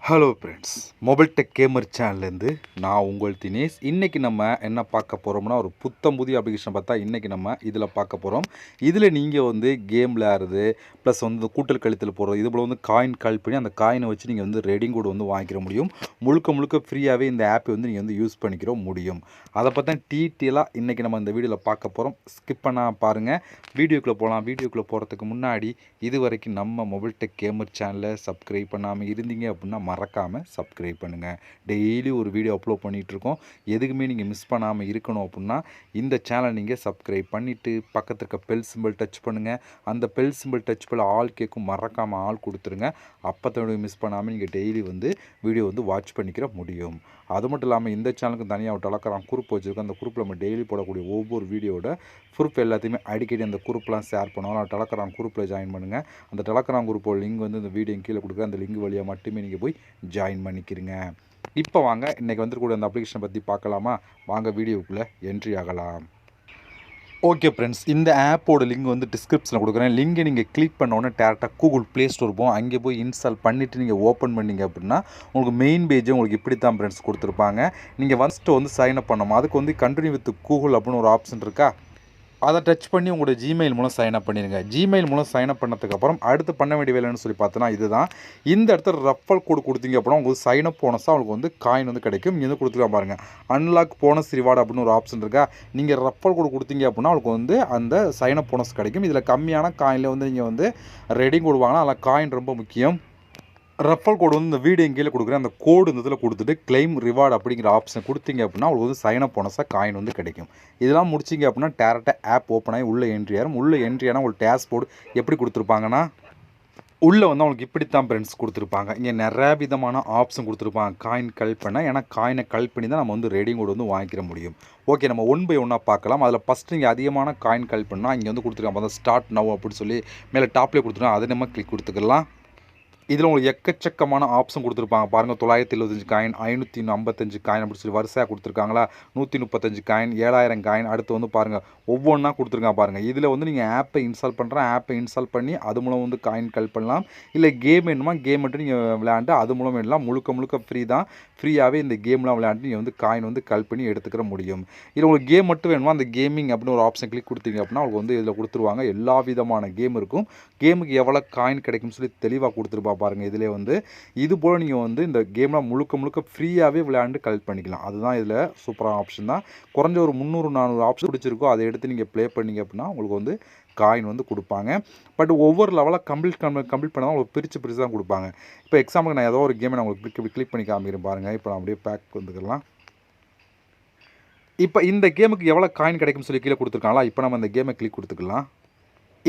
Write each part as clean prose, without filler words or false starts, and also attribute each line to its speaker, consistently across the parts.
Speaker 1: Hello friends, mobile tech gamer சேனல்லேருந்து நான் உங்கள் தினேஷ். இன்றைக்கி நம்ம என்ன பார்க்க போகிறோம்னா, ஒரு புத்தம் புதிய அப்ளிகேஷன் பார்த்தா இன்றைக்கி நம்ம இதில் பார்க்க போகிறோம். இதில் நீங்கள் வந்து கேம் விளையாடுறது ப்ளஸ் வந்து கூட்டல் கழித்தல் போடுறது, இது போல் வந்து காயின் கால் பண்ணி அந்த காயினை வச்சு நீங்கள் வந்து ரெடிங் கோட் வந்து வாங்கிக்கிற முடியும். முழுக்க முழுக்க ஃப்ரீயாகவே இந்த ஆப்பை வந்து நீங்கள் வந்து யூஸ் பண்ணிக்கிற முடியும். அதை பற்றி டீட்டெயிலாக இன்றைக்கி நம்ம இந்த வீடியோவில் பார்க்க போகிறோம். ஸ்கிப் பண்ணால் பாருங்கள். வீடியோக்குள்ளே போகலாம். வீடியோக்குள்ளே போகிறதுக்கு முன்னாடி இது வரைக்கும் நம்ம மொபைல் டெக் கேமர் சேனலை சப்ஸ்கிரைப் பண்ணாமல் இருந்தீங்க அப்படின்னா மறக்காமல் சப்ஸ்கிரைப் பண்ணுங்கள். டெய்லி ஒரு வீடியோ அப்லோட் பண்ணிகிட்ருக்கோம். எதுக்குமே நீங்கள் மிஸ் பண்ணாமல் இருக்கணும் அப்படின்னா இந்த சேனலை நீங்கள் சப்ஸ்கிரைப் பண்ணிவிட்டு பக்கத்தில் இருக்க பெல் சிம்பிள் டச் பண்ணுங்கள். அந்த பெல் சிம்பிள் டச் பண்ண ஆல் கேட்கும், மறக்காமல் ஆள் கொடுத்துருங்க. அப்போ மிஸ் பண்ணாமல் நீங்கள் டெய்லி வந்து வீடியோ வந்து வாட்ச் பண்ணிக்கிற முடியும். அது மட்டும் இல்லாமல் இந்த சேனலுக்கு தனியாக ஒரு டெலகிராம் குரூப் வச்சுருக்கோம். அந்த குரூப்பில் நம்ம டெய்லி போடக்கூடிய ஒவ்வொரு வீடியோட ப்ரூஃப் எல்லாத்தையுமே அடிக்கடி அந்த குரூப்லாம் ஷேர் பண்ணுவோம். நான் டெலகிராம் குரூப்பில் ஜாயின் பண்ணுங்கள். அந்த டெலகிராம் குரூப்போட லிங்க் வந்து இந்த வீடியோ கீழே கொடுக்குறேன். அந்த லிங்க் வழியாக மட்டுமே நீங்கள் போய் ஜாயின் பண்ணிக்கிறீங்க. இப்போ வாங்க இன்றைக்கி வந்துருக்கூடிய அந்த அப்ளிகேஷனை பற்றி பார்க்கலாமா? வாங்க வீடியோக்குள்ளே என்ட்ரி ஆகலாம். ஓகே ஃப்ரெண்ட்ஸ், இந்த ஆப்போட லிங்க் வந்து டிஸ்கிரிப்ஷனில் கொடுக்குறேன். லிங்கை நீங்கள் கிளிக் பண்ணோன்னே டேரெக்டாக கூகுள் ப்ளே ஸ்டோர் போகும். அங்கே போய் இன்ஸ்டால் பண்ணிவிட்டு நீங்கள் ஓப்பன் பண்ணிங்க அப்படின்னா உங்களுக்கு மெயின் பேஜ் உங்களுக்கு இப்படி தான் ஃப்ரெண்ட்ஸ் கொடுத்துருப்பாங்க. நீங்கள் ஃபஸ்ட்டு வந்து சைன் அப் பண்ணணும். அதுக்கு வந்து கண்டினியூ வித் கூகுள் அப்படின்னு ஒரு ஆப்ஷன் இருக்கா, அதை டச் பண்ணி உங்களோட ஜிமெயில் மூலம் சைன் அப் பண்ணிடுங்க. ஜிமெயில் மூலம் சைன் அப் பண்ணதுக்கப்புறம் அடுத்து பண்ண வேண்டிய வேலைன்னு சொல்லி பார்த்தோன்னா இதுதான். இந்த இடத்துல ரெஃபரல் கோடு கொடுத்தீங்க அப்படின்னா உங்களுக்கு சைன் அப் போனஸாக உங்களுக்கு வந்து காயின் வந்து கிடைக்கும். இங்கே வந்து கொடுத்துருக்கா பாருங்கள், அன்லாக் போனஸ் ரிவார்டு அப்படின்னு ஒரு ஆப்ஷன் இருக்கா. நீங்கள் ரெஃபரல் கோடு கொடுத்தீங்க அப்படின்னா உங்களுக்கு வந்து அந்த சைன் அப் போனஸ் கிடைக்கும். இதில் கம்மியான காயினில் வந்து நீங்கள் வந்து ரெடிங் கொடுவாங்கன்னா அதில் காயின் ரொம்ப முக்கியம். ரெஃபரல் கோடு வந்து இந்த வீடியோ கீழே கொடுக்குறேன். அந்த கோடு இந்த இதில் கொடுத்துட்டு கிளைம் ரிவார்டு அப்படிங்கிற ஆப்ஷன் கொடுத்தீங்க அப்படின்னா உங்களுக்கு வந்து சைன் அப் போனஸாக காயின் வந்து கிடைக்கும். இதெல்லாம் முடிச்சிங்க அப்படின்னா டேரெக்டாக ஆப் ஓப்பன் ஆகி உள்ளே என்ட்ரி ஆகும். உள்ளே என்ட்ரி ஆனால் உங்களுக்கு டேஷ்போர்டு எப்படி கொடுத்துருப்பாங்கன்னா உள்ளே வந்து அவங்களுக்கு இப்படித்தான் ஃப்ரெண்ட்ஸ் கொடுத்துருப்பாங்க. இங்கே நிறைய விதமான ஆப்ஷன் கொடுத்துருப்பாங்க காயின் கலெக்ட் பண்ண. ஏன்னா காயினை கலெக்ட் பண்ணி தான் நம்ம வந்து ரெடிங் கோட் வந்து வாங்கிக்கிற முடியும். ஓகே, நம்ம ஒன் பை ஒன்னாக பார்க்கலாம். அதில் ஃபஸ்ட்டு நீங்கள் அதிகமான காயின் கலெக்ட் பண்ணால் இங்கே வந்து கொடுத்துருக்காங்க. அதான் ஸ்டார்ட் நவ் அப்படின்னு சொல்லி மேலே டாப்லேயே கொடுத்துருக்காங்க. அதை நம்ம கிளிக் கொடுத்துக்கலாம். இதில் உங்களுக்கு எக்கச்சக்கமான ஆப்ஷன் கொடுத்துருப்பாங்க பாருங்கள். 975 காயின், 555 காயின் அப்படி சொல்லி வரிசையாக கொடுத்துருக்காங்களா. 135 காயின், 7000 காயின். அடுத்து வந்து பாருங்கள் ஒவ்வொன்றா கொடுத்துருக்காங்க பாருங்கள். இதில் வந்து நீங்கள் ஆப்பை இன்ஸ்டால் பண்ணுறேன், ஆப்பை இன்ஸ்டால் பண்ணி அது மூலம் வந்து காயின் கலெக்ட் பண்ணலாம். இல்லை கேம் வேணுமா, கேம் மட்டும் நீங்கள் விளையாண்டு அது மூலம் வேணலாம். முழுக்க முழுக்க ஃப்ரீ தான். ஃப்ரீயாகவே இந்த கேம்லாம் விளையாண்டு நீங்கள் வந்து காயின் வந்து கலெக்ட் பண்ணி எடுத்துக்கிற முடியும். இதில் உங்களுக்கு கேம் மட்டும் வேணுமா, அந்த கேமிங் அப்படின்னு ஒரு ஆப்ஷன் கிளிக் கொடுத்தீங்க அப்படின்னா உங்களுக்கு வந்து இதில் கொடுத்துருவாங்க. எல்லா விதமான கேம் இருக்கும். கேமுக்கு எவ்வளோ காயின் கிடைக்கும்னு சொல்லி தெளிவாக கொடுத்துருப்பா பாருங்கள். இதிலே வந்து இது போல் நீங்கள் வந்து இந்த கேம்லாம் முழுக்க முழுக்க ஃப்ரீயாகவே விளையாண்டு கலெக்ட் பண்ணிக்கலாம். அதுதான் இதில் சூப்பரான ஆப்ஷன் தான். குறைஞ்ச ஒரு 300-400 ஆப்ஷன் பிடிச்சிருக்கோ அதை எடுத்து நீங்கள் ப்ளே பண்ணிங்க அப்படின்னா உங்களுக்கு வந்து காயின் வந்து கொடுப்பாங்க. பட் ஒவ்வொரு லெவலாக கம்ப்ளீட் பண்ணால் உங்களுக்கு பிரித்து தான் கொடுப்பாங்க. இப்போ எக்ஸாம்பிளுக்கு நான் ஏதோ ஒரு கேமை நான் உங்களுக்கு கிளிக் பண்ணி காமிக்கிறேன் பாருங்கள். இப்போ நான் அப்படியே பேக் வந்துக்கலாம். இப்போ இந்த கேமுக்கு எவ்வளோ காயின் கிடைக்கும்னு சொல்லி கீழே கொடுத்துருக்காங்களா. இப்போ நம்ம இந்த கேமை கிளிக் கொடுத்துக்கலாம்.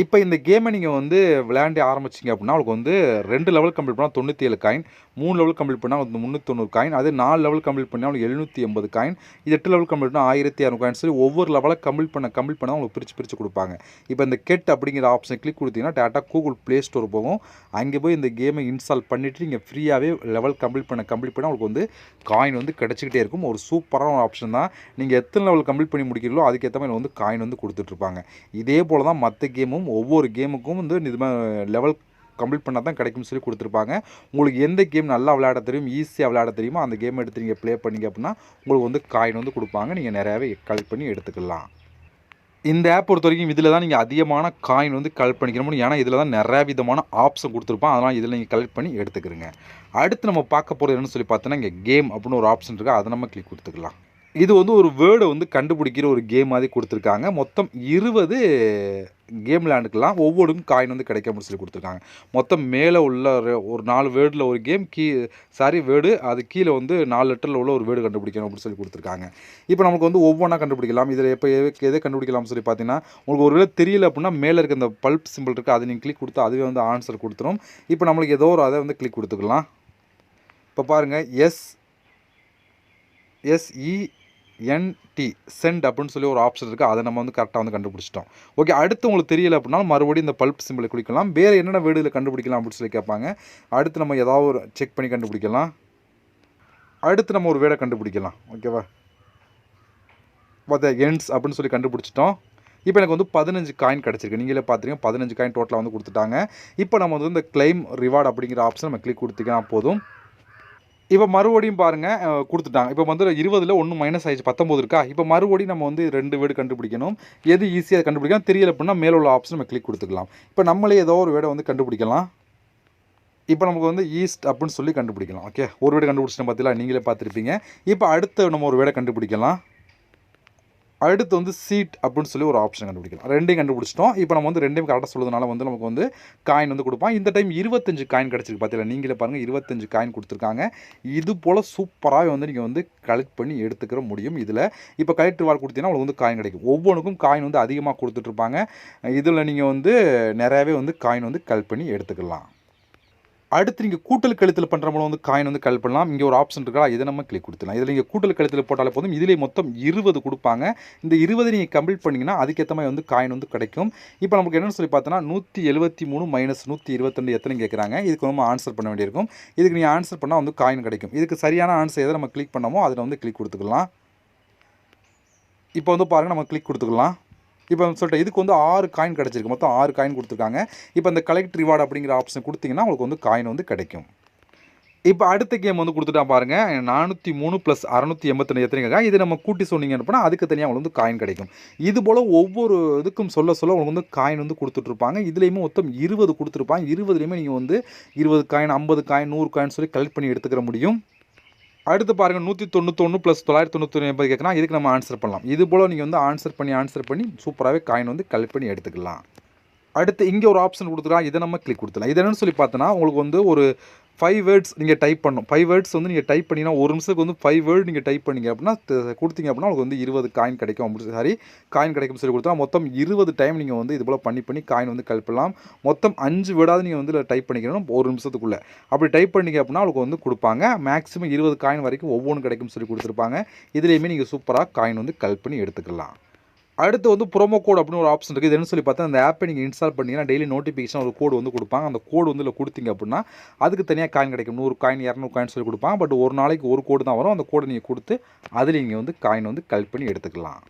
Speaker 1: இப்போ இந்த கேமை நீங்கள் வந்து விளையாண்டு ஆரம்பிச்சிங்க அப்படின்னா உங்களுக்கு வந்து 2 லெவல் கம்ப்ளீட் பண்ணால் 97 காயின், 3 லெவல் கம்ப்ளீட் பண்ணால் வந்து 390 காயின், அதே 4 லெவல் கம்ப்ளீட் பண்ணால் உங்களுக்கு 780 காயின், இது 8 லெவல் கம்ப்ளீட் பண்ணால் 1200 காயின் சொல்லி ஒவ்வொரு லெவலாக கம்ப்ளீட் பண்ணால் உங்களுக்கு பிரித்து கொடுப்பாங்க. இப்போ இந்த கெட் அப்படிங்கிற ஆப்ஷன் கிளிக் கொடுத்தீங்கன்னா டேரெக்டாக கூகுள் ப்ளே ஸ்டோர் போகும். அங்கே போய் இந்த கேமை இன்ஸ்டால் பண்ணிவிட்டு நீங்கள் ஃப்ரீயாகவே லெவல் கம்ப்ளீட் பண்ணால் உங்களுக்கு வந்து காயின் வந்து கிடச்சிக்கிட்டே இருக்கும். ஒரு சூப்பரான ஒரு ஆப்ஷன் தான். நீங்கள் எத்தனை லெவல் கம்ப்ளீட் பண்ணி முடிக்கிறீங்களோ அதுக்கேற்ற மாதிரி வந்து காயின் வந்து கொடுத்துட்ருப்பாங்க. இதே போல் தான் மற்ற கேமும் ஒவ்வொரு கேமுக்கும் வந்து இது லெவல் கம்ப்ளீட் பண்ணால் தான் கிடைக்கும்னு சொல்லி கொடுத்துருப்பாங்க. உங்களுக்கு எந்த கேம் நல்லா விளையாட தெரியும், ஈஸியாக விளையாட தெரியுமோ அந்த கேம் எடுத்து நீங்கள் ப்ளே பண்ணிங்க அப்படின்னா உங்களுக்கு வந்து காயின் வந்து கொடுப்பாங்க. நீங்கள் நிறையாவே கலெக்ட் பண்ணி எடுத்துக்கலாம். இந்த ஆப் பொறுத்த வரைக்கும் இதில் தான் நீங்கள் அதிகமான காயின் வந்து கலெக்ட் பண்ணிக்கிற முடியும். ஏன்னா இதில் தான் நிறையா விதமான ஆப்ஷன் கொடுத்துருப்பான். அதனால் இதில் நீங்கள் கலெக்ட் பண்ணி எடுத்துக்கிறீங்க. அடுத்து நம்ம பார்க்க போகிறது என்னன்னு சொல்லி பார்த்தோன்னா இங்கே கேம் அப்படின்னு ஒரு ஆப்ஷன் இருக்குது. அதை நம்ம கிளிக் கொடுத்துக்கலாம். இது வந்து ஒரு வேர்டை வந்து கண்டுபிடிக்கிற ஒரு கேம் மாதிரி கொடுத்துருக்காங்க. மொத்தம் 20 கேம் விளையாண்டுக்கலாம். ஒவ்வொருக்கும் காயின் வந்து கிடைக்கும்னு சொல்லி கொடுத்துருக்காங்க. மொத்தம் மேலே உள்ள ஒரு 4 வேர்டில் ஒரு கேம், வேர்டு அது கீழே வந்து 4 லெட்டரில் உள்ள ஒரு வேர்டு கண்டுபிடிக்கணும் அப்படின்னு சொல்லி கொடுத்துருக்காங்க. இப்போ நமக்கு வந்து ஒவ்வொன்றா கண்டுபிடிக்கலாம். இதில் எப்போ எதை கண்டுபிடிக்கலாம்னு சொல்லி பார்த்தீங்கன்னா உங்களுக்கு ஒரு வேளை தெரியல அப்படின்னா மேலே இருக்க இந்த பல்ப் சிம்பிள் இருக்குது, அதை நீங்கள் கிளிக் கொடுத்தா அதுவே வந்து ஆன்சர் கொடுத்துரும். இப்போ நம்மளுக்கு ஏதோ ஒரு அதை வந்து கிளிக் கொடுத்துக்கலாம். இப்போ பாருங்கள் SENT சென்ட் அப்படின்னு சொல்லி ஒரு ஆப்ஷன் இருக்குது. அதை நம்ம வந்து கரெக்டாக வந்து கண்டுபிடிச்சிட்டோம். ஓகே, அடுத்து உங்களுக்கு தெரியல அப்படின்னா மறுபடியும் இந்த பல்ப் சிம்பிளை குளிக்கலாம். வேறு என்னென்ன வேர்டில் கண்டுபிடிக்கலாம் அப்படின்னு சொல்லி கேட்பாங்க. அடுத்து நம்ம ஏதாவது ஒரு செக் பண்ணி கண்டுபிடிக்கலாம். அடுத்து நம்ம ஒரு வேர்டை கண்டுபிடிக்கலாம். ஓகேவா, பார்த்தா எண்ட்ஸ் அப்படின்னு சொல்லி கண்டுபிடிச்சிட்டோம். இப்போ எனக்கு வந்து 15 காயின் கிடச்சிருக்கு. நீங்களே பார்த்துருங்க, 15 காயின் டோட்டலாக வந்து கொடுத்துட்டாங்க. இப்போ நம்ம வந்து இந்த கிளைம் ரிவார்டு அப்படிங்கிற ஆப்ஷன் நம்ம கிளிக் கொடுத்துக்கலாம் போதும். இப்போ மறுபடியும் பாருங்கள் கொடுத்துட்டாங்க. இப்போ வந்து 20ல் 1 மைனஸ் ஆயிடுச்சு, 19 இருக்கா? இப்போ மறுபடியும் நம்ம வந்து 2 வேர்டு கண்டுபிடிக்கணும். எது ஈஸியாக கண்டுபிடிக்கலாம் தெரியல அப்படின்னா மேலே உள்ள ஆப்ஷன் நம்ம கிளிக் கொடுத்துக்கலாம். இப்போ நம்மளே ஏதோ ஒரு வேர்டை வந்து கண்டுபிடிக்கலாம். இப்போ நமக்கு வந்து ஈஸ்ட் அப்படின்னு சொல்லி கண்டுபிடிக்கலாம். ஓகே, ஒரு வேர்டு கண்டுபிடிச்சிட்டோம் பார்த்தீங்களா, நீங்களே பார்த்துருப்பீங்க. இப்போ அடுத்து நம்ம ஒரு வேர்டை கண்டுபிடிக்கலாம். அடுத்து வந்து சீட் அப்படின்னு சொல்லி ஒரு ஆப்ஷன் கண்டுபிடிக்கலாம். ரெண்டையும் கண்டுபிடிச்சிட்டோம். இப்போ நம்ம வந்து ரெண்டையும் கரெக்டாக சொல்லுறதுனால வந்து நமக்கு வந்து காயின் வந்து கொடுப்பான். இந்த டைம் 25 காயின் கிடச்சிருக்கு பார்த்தீங்களா, நீங்களே பாருங்கள் 25 காயின் கொடுத்துருக்காங்க. இது போல் சூப்பராக வந்து நீங்கள் வந்து கலெக்ட் பண்ணி எடுத்துக்கிற முடியும். இதில் இப்போ கலெக்ட் ரிவார்டு கொடுத்தீங்கன்னா உங்களுக்கு வந்து காயின் கிடைக்கும். ஒவ்வொன்றுக்கும் காயின் வந்து அதிகமாக கொடுத்துட்ருப்பாங்க. இதில் நீங்கள் வந்து நிறையாவே வந்து காயின் வந்து கலெக்ட் பண்ணி எடுத்துக்கலாம். அடுத்து நீங்கள் கூட்டல் கழித்தல் பண்ணுற மூலம் வந்து காயின் வந்து கலெக்ட் பண்ணலாம். இங்கே ஒரு ஆப்ஷன் இருக்கா, இதை நம்ம கிளிக் கொடுத்துலாம். இதில் நீங்கள் கூட்டல் கழித்தல் போட்டாலே போதும். இதிலே மொத்தம் 20 கொடுப்பாங்க. இந்த 20 நீங்கள் கம்ப்ளீட் பண்ணிங்கன்னா அதுக்கேற்ற மாதிரி வந்து காயின் வந்து கிடைக்கும். இப்போ நமக்கு என்னென்னு சொல்லி பார்த்தோன்னா 173 மைனஸ் 122 எத்தனை கேட்குறாங்க. இதுக்கு நம்ம ஆன்சர் பண்ண வேண்டியிருக்கும். இதுக்கு நீங்கள் ஆன்சர் பண்ணால் வந்து காயின் கிடைக்கும். இதுக்கு சரியான ஆன்சர் எதை நம்ம கிளிக் பண்ணமோ அதில் வந்து கிளிக் கொடுத்துக்கலாம். இப்போ வந்து பாருங்கள், நம்ம கிளிக் கொடுத்துக்கலாம். இப்போ சொல்லிட்டு இதுக்கு வந்து 6 காயின் கிடச்சிருக்கு. மொத்தம் 6 காயின் கொடுத்துருக்காங்க. இப்போ இந்த கலெக்ட் ரிவார்டு அப்படிங்கிற ஆப்ஷன் கொடுத்தீங்கன்னா உங்களுக்கு வந்து காயின் வந்து கிடைக்கும். இப்போ அடுத்த கேம் வந்து கொடுத்துட்டா பாருங்கள், 403 + 682 எத்தனைங்க. இது நம்ம கூட்டி சொன்னீங்க அப்படின்னா அதுக்கு தனியாக உங்களுக்கு வந்து காயின் கிடைக்கும். இது போல் ஒவ்வொரு இதுக்கும் சொல்ல உங்களுக்கு வந்து காயின் வந்து கொடுத்துட்ருப்பாங்க. இதுலேயுமே மொத்தம் 20 கொடுத்துருப்பாங்க. 20லேயுமே நீங்கள் வந்து 20 காயின், 50 காயின், 100 காயின் சொல்லி கலெக்ட் பண்ணி எடுத்துக்கிற முடியும். அடுத்து பாருங்கள், 191 + 980 கேட்குறா. இதுக்கு நம்ம ஆன்சர் பண்ணலாம். இது போல் நீங்கள் வந்து ஆன்சர் பண்ணி சூப்பராகவே காயின் வந்து கலெக்ட் பண்ணி எடுத்துக்கலாம். அடுத்து இங்கே ஒரு ஆப்ஷன் கொடுத்துருக்கா, இதை நம்ம கிளிக் கொடுத்துலாம். இது என்னென்னு சொல்லி பார்த்தோன்னா உங்களுக்கு வந்து ஒரு 5 வேர்ட்ஸ் நீங்கள் டைப் பண்ணணும். 5 வேர்ட்ஸ் வந்து நீங்கள் டைப் பண்ணிங்கன்னா ஒரு நிமிஷத்துக்கு வந்து 5 வேர்டு நீங்கள் டைப் பண்ணிங்க அப்படின்னா கொடுத்தீங்க அப்படின்னா உங்களுக்கு வந்து 20 காயின் கிடைக்கும். அப்படி காயின் கிடைக்கும் சொல்லி கொடுத்தா மொத்தம் 20 டைம் நீங்கள் வந்து இது போல் பண்ணி காயின் வந்து கலெக்ட் பண்ணலாம். மொத்தம் 5 வேர்டாவது நீங்கள் வந்து டைப் பண்ணிக்கணும் ஒரு நிமிஷத்துக்குள்ளே. அப்படி டைப் பண்ணிங்க அப்படின்னா உங்களுக்கு வந்து கொடுப்பாங்க. மேக்ஸிமம் 20 காயின் வரைக்கும் ஒவ்வொன்றும் கிடைக்கும் சொல்லி கொடுத்துருப்பாங்க. இதுலேயுமே நீங்கள் சூப்பராக காயின் வந்து கலெக்ட் பண்ணி எடுத்துக்கலாம். அடுத்து வந்து ப்ரோமோ கோட் அப்படின்னு ஒரு ஆப்ஷன் இருக்குது. இதுன்னு சொல்லி பார்த்தா அந்த ஆப்பை நீங்கள் இன்ஸ்டால் பண்ணிங்கன்னா டெய்லி நோட்டிஃபிகேஷன் ஒரு கோடு வந்து கொடுப்பாங்க. அந்த கோடு வந்து இல்லை கொடுத்தீங்க அப்படின்னா அதுக்கு தனியாக காயின் கிடைக்கும். 100 காயின், 200 காயின் சொல்லி கொடுப்பாங்க. பட் ஒரு நாளைக்கு ஒரு கோடு தான் வரும். அந்த கோடை நீங்கள் கொடுத்து அதில் நீங்கள் வந்து காயின் வந்து கலெக்ட் பண்ணி எடுத்துக்கலாம்.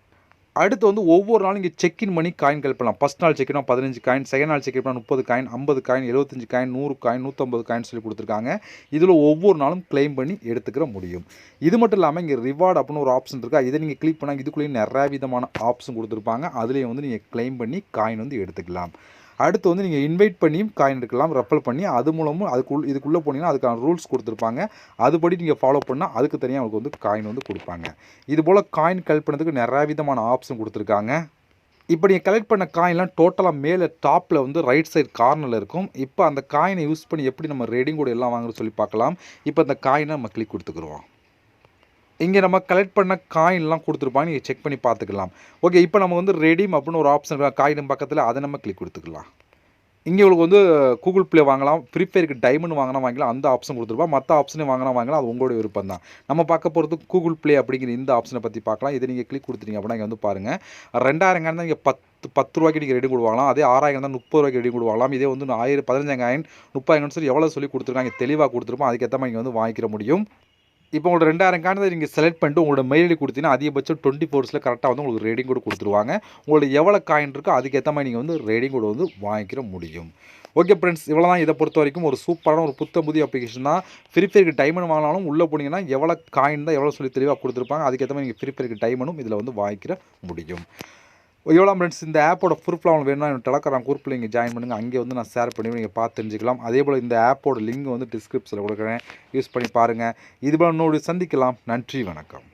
Speaker 1: அடுத்து வந்து ஒவ்வொரு நாளும் இங்கே செக்இன் பண்ணி காயின் கலெக்ட் பண்ணலாம். ஃபஸ்ட் நாள் செக்இன் 15 காயின், செகண்ட் நாள் செக்இன் பண்ணால் 30 coin, 50 coin, 75 coin, 100 coin, 150 coin சொல்லி கொடுத்துருக்காங்க. இதில் ஒவ்வொரு நாளும் கிளைம் பண்ணி எடுத்துக்கிற முடியும். இது மட்டும் இல்லாமல் இங்கே ரிவார்டு அப்படின்னு ஒரு ஆப்ஷன் இருக்கா, இதை நீங்கள் கிளிக் பண்ணால் இதுக்குள்ளேயும் நிறைய விதமான ஆப்ஷன் கொடுத்துருப்பாங்க. அதுலேயும் வந்து நீங்கள் கிளைம் பண்ணி காயின் வந்து எடுத்துக்கலாம். அடுத்து வந்து நீங்கள் இன்வைட் பண்ணியும் காயின் எடுக்கலாம், ரெஃபர் பண்ணி. அது மூலமும் இதுக்குள்ளே போனீங்கன்னா அதுக்கான ரூல்ஸ் கொடுத்துருப்பாங்க. அதுபடி நீங்கள் ஃபாலோ பண்ணால் அதுக்கு தனியாக உங்களுக்கு வந்து காயின் வந்து கொடுப்பாங்க. இது போல் காயின் கலெக்ட் பண்ணுறதுக்கு நிறையா விதமான ஆப்ஷன் கொடுத்துருக்காங்க. இப்போ நீங்கள் கலெக்ட் பண்ண காயின்லாம் டோட்டலாக மேலே டாப்பில் வந்து ரைட் சைடு கார்னரில் இருக்கும். இப்போ அந்த காயினை யூஸ் பண்ணி எப்படி நம்ம ரெடிங் கூட எல்லாம் வாங்குறது சொல்லி பார்க்கலாம். இப்போ அந்த காயினை நம்ம கிளிக் கொடுத்துக்குருவோம். இங்கே நம்ம கலெக்ட் பண்ண காயின்லாம் கொடுத்துருப்பாங்க, நீங்கள் செக் பண்ணி பார்த்துக்கலாம். ஓகே, இப்போ நம்ம வந்து ரெடீம் அப்படின்னு ஒரு ஆப்ஷன் காயின் பக்கத்தில், அதை நம்ம கிளிக் கொடுத்துக்கலாம். இங்கே உங்களுக்கு வந்து கூகுள் ப்ளே வாங்கலாம், ஃப்ரீ ஃபயருக்கு டைமண்ட் வாங்கலாம், அந்த ஆப்ஷன் கொடுத்துருப்பா. மற்ற ஆப்ஷனையும் வாங்கலாம், அது உங்களோட விருப்பம் தான். நம்ம பார்க்க போகிறது கூகுள் ப்ளே அப்படிங்கிற இந்த ஆப்ஷனை பற்றி பார்க்கலாம். இதை நீங்கள் கிளிக் கொடுத்துட்டீங்க அப்படின்னா இங்கே வந்து பாருங்கள், 2000 தான் நீங்கள் 10 ரூபாய்க்கு நீங்கள் ரெடி கொடுவாங்களாம். அதே 6000 தான் 30 ரூபாய்க்கு ரெடி கொடுவாங்களாம். இதே வந்து 15,000 30,000 சொல்லி எவ்வளோ சொல்லி கொடுத்துருக்காங்க தெளிவாக கொடுத்துருப்போம். அதுக்கேற்ற மாதிரி நீங்கள் வந்து வாங்கிக்கிற முடியும். இப்போ உங்களோட 2000 கார்டு நீங்கள் செலக்ட் பண்ணிட்டு உங்களோட மெயில் ஐடி கொடுத்தீங்கன்னா அதிகபட்சம் 24 ஹவர்ஸில் கரெக்டாக வந்து உங்களுக்கு ரேடிங் கூட கொடுத்துருவாங்க. உங்களோட எவ்வளோ காயின் இருக்கோ அதுக்கேற்ற மாதிரி நீங்கள் வந்து ரேடிங் கூட வந்து வாங்கிக்கிற முடியும். ஓகே ஃப்ரெண்ட்ஸ், இவ்வளோ தான். இதை பொறுத்த வரைக்கும் ஒரு சூப்பரான ஒரு புதிய அப்ளிகேஷன் தான். ஃப்ரீ ஃபயருக்கு டைமண்ட் வாங்கினாலும் உள்ளே போனீங்கன்னா எவ்வளோ காயின் தான் எவ்வளோ சொல்லி தெளிவாக கொடுத்துருப்பாங்க. அதுக்கேற்ற மாதிரி நீங்கள் ஃப்ரீ ஃபயருக்கு டைமண்டும் இதில் வந்து வாங்கிக்கிற முடியும். எவ்வளோ ஃப்ரெண்ட்ஸ், இந்த ஆப்போட ப்ரூஃப்லாம் உங்களுக்கு வேணும்னா என்னோட டெலகிராம் குரூப்பில் நீங்கள் ஜாயின் பண்ணுங்கள். அங்கே வந்து நான் ஷேர் பண்ணி நீங்கள் பார்த்து தெரிஞ்சுக்கலாம். அதே போல் இந்த ஆப்போட லிங்க் வந்து டிஸ்கிரிப்ஷனில் கொடுக்குறேன், யூஸ் பண்ணி பாருங்கள். இது போல் இன்னொரு சந்திக்கலாம். நன்றி, வணக்கம்.